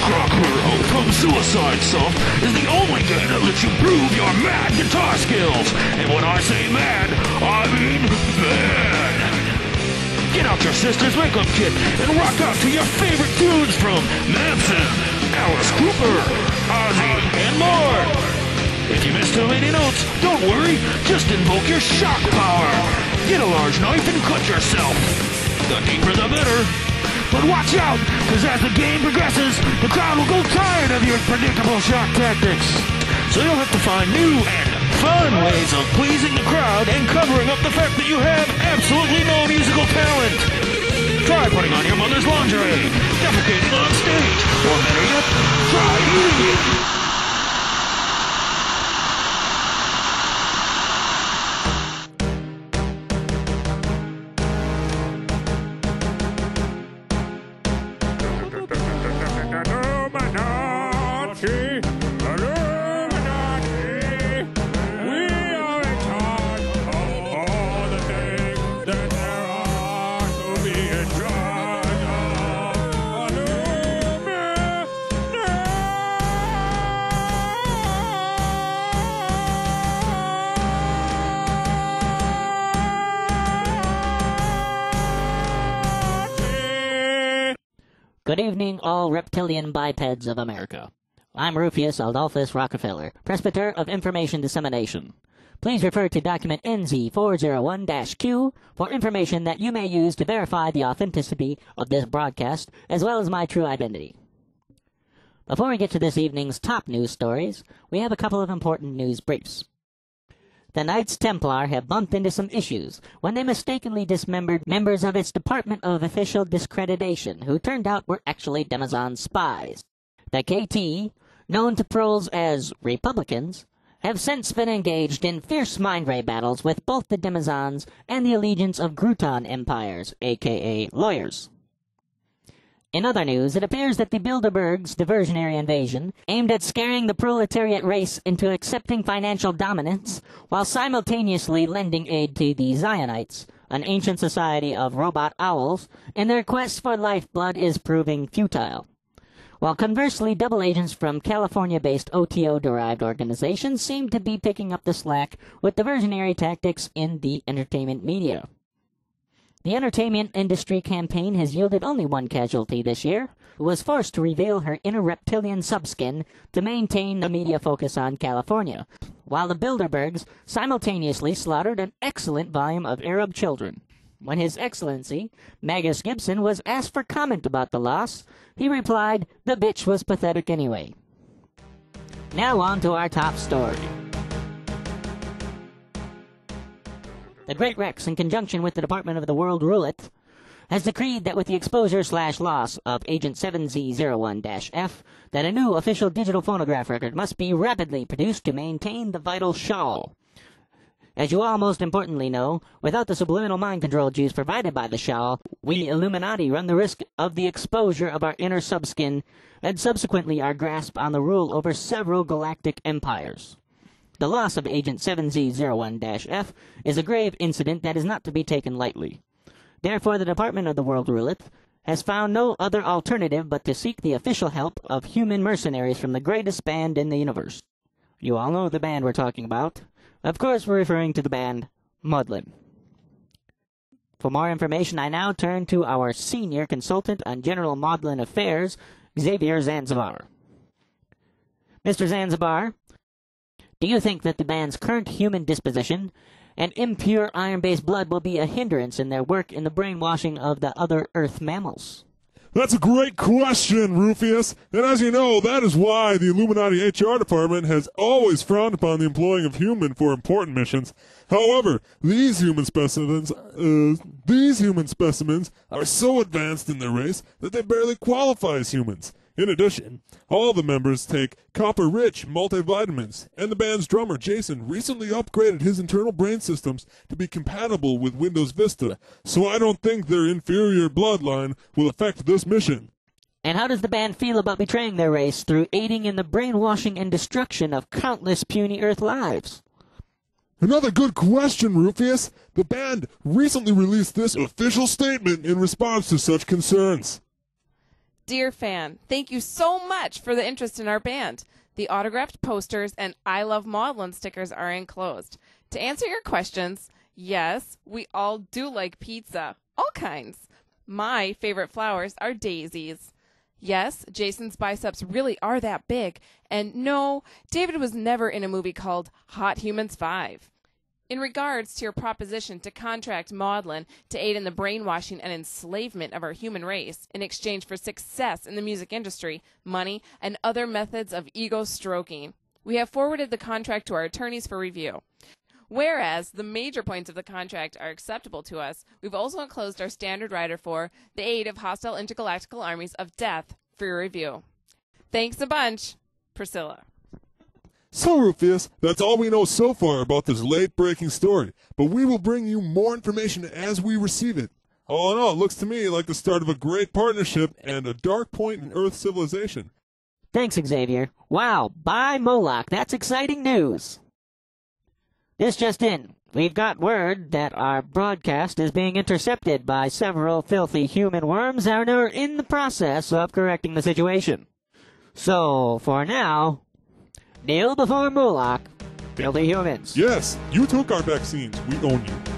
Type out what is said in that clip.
Shocker! From Suicide Soft is the only game that lets you prove your mad guitar skills. And when I say mad, I mean bad. Get out your sister's makeup kit and rock out to your favorite tunes from Manson, Alice Cooper, Ozzy, and more. If you miss too many notes, don't worry, just invoke your shock power. Get a large knife and cut yourself. The deeper the better. But watch out, because as the game progresses, the crowd will go tired of your predictable shock tactics. So you'll have to find new and fun ways of pleasing the crowd and covering up the fact that you have absolutely no musical talent. Try putting on your mother's lingerie, defecating on stage, or better yet, try eating it. Good evening, all reptilian bipeds of America. I'm Rufius Adolphus Rockefeller, Presbyter of Information Dissemination. Please refer to document NZ401-Q for information that you may use to verify the authenticity of this broadcast, as well as my true identity. Before we get to this evening's top news stories, we have a couple of important news briefs. The Knights Templar have bumped into some issues when they mistakenly dismembered members of its Department of Official Discreditation, who turned out were actually Demazon spies. The KT, known to proles as Republicans, have since been engaged in fierce mind ray battles with both the Demazons and the Allegiance of Gruton empires, aka lawyers. In other news, it appears that the Bilderbergs' diversionary invasion aimed at scaring the proletariat race into accepting financial dominance while simultaneously lending aid to the Zionites, an ancient society of robot owls, in their quest for lifeblood is proving futile. While conversely, double agents from California-based OTO-derived organizations seem to be picking up the slack with diversionary tactics in the entertainment media. The entertainment industry campaign has yielded only one casualty this year, who was forced to reveal her inner reptilian subskin to maintain the media focus on California, while the Bilderbergs simultaneously slaughtered an excellent volume of Arab children. When His Excellency, Magus Gibson, was asked for comment about the loss, he replied, "The bitch was pathetic anyway." Now on to our top story. The Great Rex, in conjunction with the Department of the World Roulette, has decreed that with the exposure/loss of Agent 7Z01-F, that a new official digital phonograph record must be rapidly produced to maintain the vital shawl. As you all most importantly know, without the subliminal mind control juice provided by the shawl, we Illuminati run the risk of the exposure of our inner subskin and subsequently our grasp on the rule over several galactic empires. The loss of Agent 7Z01-F is a grave incident that is not to be taken lightly. Therefore, the Department of the World Roulette has found no other alternative but to seek the official help of human mercenaries from the greatest band in the universe. You all know the band we're talking about. Of course, we're referring to the band Maudlin. For more information, I now turn to our senior consultant on General Maudlin Affairs, Xavier Zanzibar. Mr. Zanzibar, do you think that the band's current human disposition and impure iron-based blood will be a hindrance in their work in the brainwashing of the other Earth mammals? That's a great question, Rufius. And as you know, that is why the Illuminati HR department has always frowned upon the employing of human for important missions. However, these human specimens are so advanced in their race that they barely qualify as humans. In addition, all the members take copper-rich multivitamins, and the band's drummer, Jason, recently upgraded his internal brain systems to be compatible with Windows Vista, so I don't think their inferior bloodline will affect this mission. And how does the band feel about betraying their race through aiding in the brainwashing and destruction of countless puny Earth lives? Another good question, Rufius. The band recently released this official statement in response to such concerns. Dear fan, thank you so much for the interest in our band. The autographed posters and I Love Maudlin stickers are enclosed. To answer your questions, yes, we all do like pizza. All kinds. My favorite flowers are daisies. Yes, Jason's biceps really are that big. And no, David was never in a movie called Hot Humans 5. In regards to your proposition to contract Maudlin to aid in the brainwashing and enslavement of our human race in exchange for success in the music industry, money, and other methods of ego stroking, we have forwarded the contract to our attorneys for review. Whereas the major points of the contract are acceptable to us, we've also enclosed our standard rider for the aid of hostile intergalactical armies of death for your review. Thanks a bunch, Priscilla. So, Rufus, that's all we know so far about this late-breaking story, but we will bring you more information as we receive it. All in all, it looks to me like the start of a great partnership and a dark point in Earth civilization. Thanks, Xavier. Wow, by Moloch, that's exciting news. This just in. We've got word that our broadcast is being intercepted by several filthy human worms and are in the process of correcting the situation. So, for now, kneel before Moloch, filthy humans. Yes, you took our vaccines. We own you.